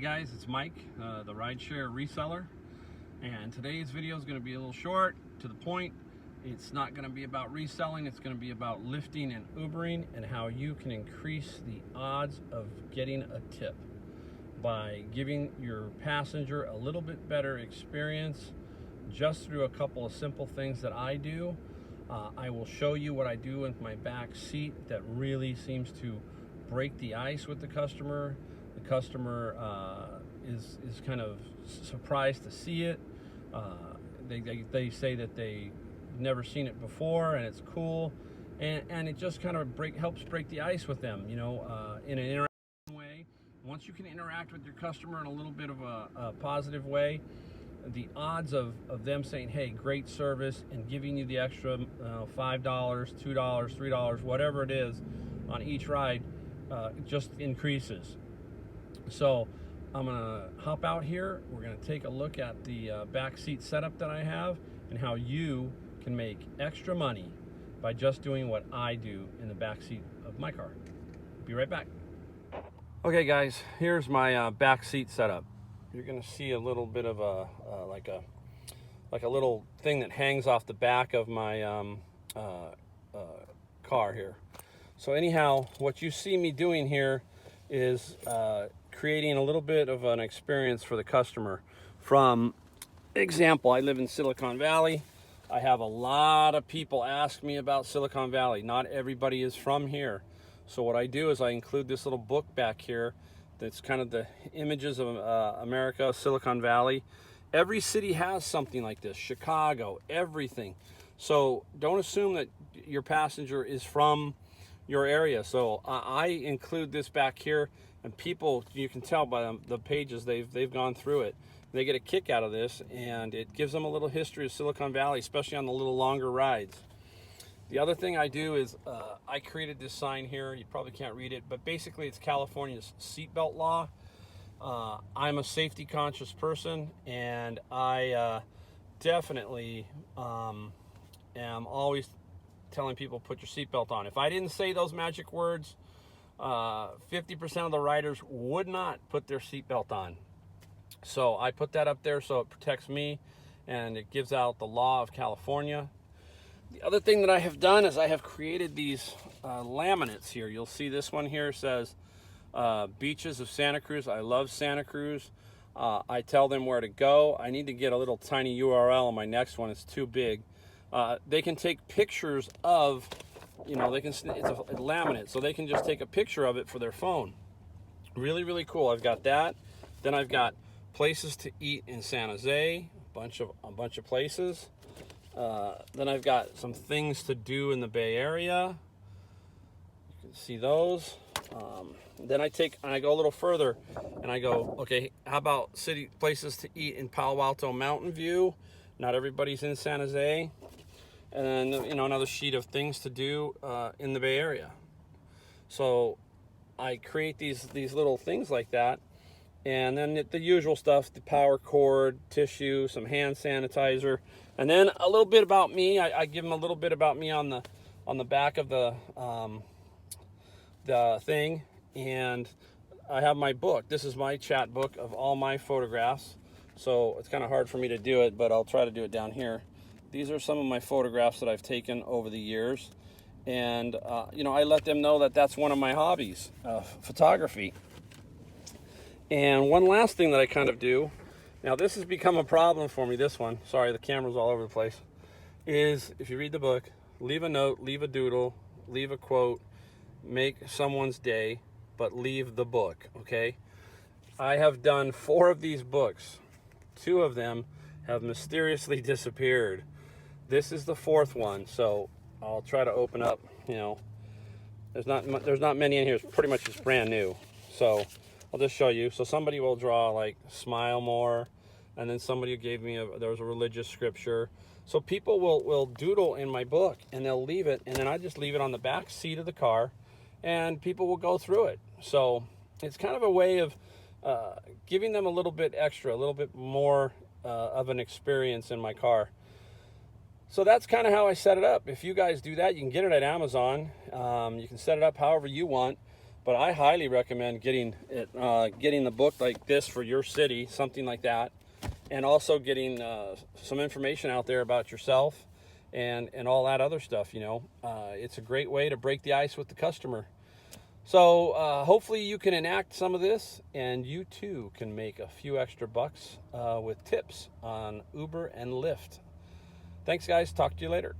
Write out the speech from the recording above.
guys, it's Mike, the Ride-share Reseller, and today's video is going to be a little short, to the point. It's not going to be about reselling, it's going to be about lifting and Ubering and how you can increase the odds of getting a tip by giving your passenger a little bit better experience just through a couple of simple things that I do. I will show you what I do with my back seat that really seems to break the ice with the customer. The customer is kind of surprised to see it. They say that they've never seen it before, and it's cool, and it just kind of helps break the ice with them, you know, in an interactive way. Once you can interact with your customer in a little bit of a positive way, the odds of them saying, hey, great service, and giving you the extra $5, $2, $3, whatever it is on each ride, just increases. So I'm gonna hop out here. We're gonna take a look at the back seat setup that I have and how you can make extra money by just doing what I do in the back seat of my car. Be right back. Okay guys, here's my back seat setup. You're gonna see a little bit of a like a little thing that hangs off the back of my car here. So anyhow, what you see me doing here is creating a little bit of an experience for the customer. From example, I live in Silicon Valley. I have a lot of people ask me about Silicon Valley. Not everybody is from here. So what I do is I include this little book back here that's kind of the images of America, Silicon Valley. Every city has something like this, Chicago, everything. So don't assume that your passenger is from your area. So I include this back here, and people, you can tell by the pages they've gone through it. They get a kick out of this, and it gives them a little history of Silicon Valley, especially on the little longer rides. The other thing I do is I created this sign here. You probably can't read it, but basically it's California's seatbelt law. I'm a safety conscious person, and I definitely am always telling people, put your seatbelt on. If I didn't say those magic words, 50% of the riders would not put their seatbelt on. So I put that up there so it protects me, and it gives out the law of California. The other thing that I have done is I have created these laminates here. You'll see this one here says Beaches of Santa Cruz. I love Santa Cruz. I tell them where to go. I need to get a little tiny URL on my next one. It's too big. They can take pictures of, you know, it's a laminate, so they can just take a picture of it for their phone. Really, really cool. I've got that. Then I've got places to eat in San Jose, a bunch of places. Then I've got some things to do in the Bay Area. You can see those. Then I go a little further, and I go, okay, how about places to eat in Palo Alto Mountain View? Not everybody's in San Jose. And then, you know, another sheet of things to do in the Bay Area. So I create these little things like that. And then the usual stuff, the power cord, tissue, some hand sanitizer, and then a little bit about me. I give them a little bit about me on the back of the thing, and I have my book. This is my chat book of all my photographs. So it's kind of hard for me to do it, but I'll try to do it down here. These are some of my photographs that I've taken over the years, and you know, I let them know that that's one of my hobbies, photography. And one last thing that I kind of do, now this has become a problem for me, this one, sorry, the camera's all over the place, is if you read the book, leave a note, leave a doodle, leave a quote, make someone's day, but leave the book, okay? I have done 4 of these books. 2 of them have mysteriously disappeared. This is the 4th one, so I'll try to open up, you know, there's not many in here, it's pretty much just brand new. So I'll just show you. So somebody will draw like smile more, and then somebody gave me there was a religious scripture. So people will doodle in my book, and they'll leave it, and then I just leave it on the back seat of the car, and people will go through it. So it's kind of a way of giving them a little bit extra, a little bit more of an experience in my car. So that's kind of how I set it up. If you guys do that, you can get it at Amazon. You can set it up however you want. But I highly recommend getting the book like this for your city, something like that, and also getting some information out there about yourself and all that other stuff. You know, it's a great way to break the ice with the customer. So hopefully you can enact some of this, and you too can make a few extra bucks with tips on Uber and Lyft. Thanks, guys. Talk to you later.